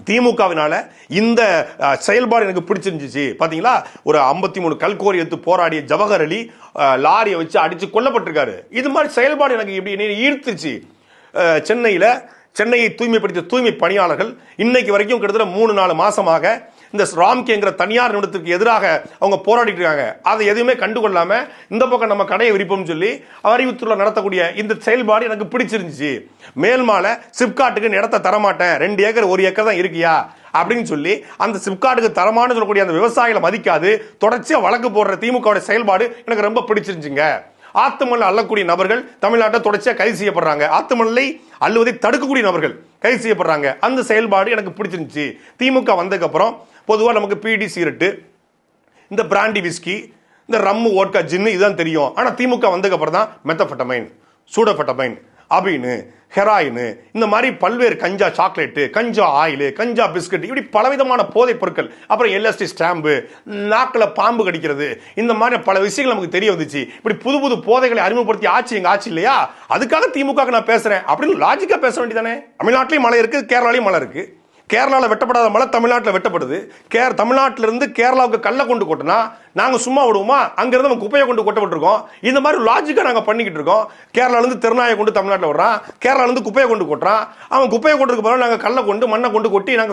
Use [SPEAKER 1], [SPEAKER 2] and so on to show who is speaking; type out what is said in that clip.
[SPEAKER 1] திமுகவினால இந்த செயல்பாடு எனக்கு பிடிச்சிருந்துச்சு. பாத்தீங்களா, ஒரு 53 கல்கோரி எடுத்து போராடிய ஜவஹர் அலி லாரியை வச்சு அடிச்சு கொல்லப்பட்டிருக்காரு. இது மாதிரி செயல்பாடு எனக்கு இப்படி ஈர்த்துச்சு. சென்னையை தூய்மைப்படுத்திய தூய்மை பணியாளர்கள் இன்னைக்கு வரைக்கும் கிட்டத்தட்ட 3-4 மாசமாக இந்த ராம்கேங்கிற தனியார் நிறுவனத்துக்கு எதிராக அவங்க போராடிட்டு இருக்காங்க. அதை எதுவுமே கண்டுகொள்ளாம இந்த பக்கம் நம்ம கடையை விரிப்போம் சொல்லி அறிவுத்துறை நடத்தக்கூடிய இந்த செயல்பாடு எனக்கு பிடிச்சிருந்துச்சு. மேல்மால சிப்காட்டுக்கு இடத்த தரமாட்டேன், 2 ஏக்கர் 1 ஏக்கர் தான் இருக்கியா அப்படின்னு சொல்லி அந்த சிப்காட்டுக்கு தரமானு சொல்லக்கூடிய அந்த விவசாயிகளை மதிக்காது தொடர்ச்சியா வழக்கு போடுற திமுக செயல்பாடு எனக்கு ரொம்ப பிடிச்சிருந்துச்சுங்க. ஆத்துமல்ல அள்ளக்கூடிய நபர்கள் தமிழ்நாட்டில் தொடர்ச்சியாக கைது செய்யப்படுறாங்க. ஆத்துமல்லை அள்ளுவதை தடுக்கக்கூடிய நபர்கள் கைது செய்யப்படுறாங்க. அந்த செயல்பாடு எனக்கு பிடிச்சிருந்துச்சு. திமுக வந்ததுக்கு அப்புறம் பொதுவாக நமக்கு பீடி சிகரெட்டு, இந்த பிராண்டி விஸ்கி, இந்த ரம்மு ஓட்கா ஜின்னு இதுதான் தெரியும். ஆனால் திமுக வந்ததுக்கு அப்புறம் தான் மெத்தபெட்டமைன், சூடபெட்டமைன், அபின்னு, ஹெராயின், இந்த மாதிரி பல்வேறு கஞ்சா சாக்லேட்டு, கஞ்சா ஆயில், கஞ்சா பிஸ்கட், இப்படி பலவிதமான போதைப் பொருட்கள், அப்புறம் எல்எஸ்டி ஸ்டாம்பு, நாக்கில் பாம்பு கடிக்கிறது, இந்த மாதிரி பல விஷயங்கள் நமக்கு தெரிய வந்துச்சு. இப்படி புது புது போதைகளை அறிமுகப்படுத்தி ஆட்சி எங்க ஆட்சி இல்லையா, அதுக்காக திமுக நான் பேசுறேன் அப்படின்னு லாஜிக்கா பேச வேண்டியதானே. தமிழ்நாட்டிலையும் மழை இருக்கு, கேரளாலையும் மழை இருக்கு. கேரளாவில் வெட்டப்படாத மழை தமிழ்நாட்டில் வெட்டப்படுது. தமிழ்நாட்டிலிருந்து கேரளாவுக்கு கல்ல கொண்டு கொட்டினா நாங்கள் சும்மா விடுவோமா? அங்கிருந்து நம்ம குப்பையை கொண்டு கொட்டப்பட்டிருக்கோம். இந்த மாதிரி லாஜிக்காக நாங்கள் பண்ணிக்கிட்டு இருக்கோம். கேரளாலேருந்து திருநாயை கொண்டு தமிழ்நாட்டில் விடுறான், கேரளாலேருந்து குப்பையை கொண்டு கொட்டுறான். அவன் குப்பையை கொண்டு போகிறோம், நாங்கள் கல்லை கொண்டு மண்ணை கொண்டு கொட்டி நாங்கள்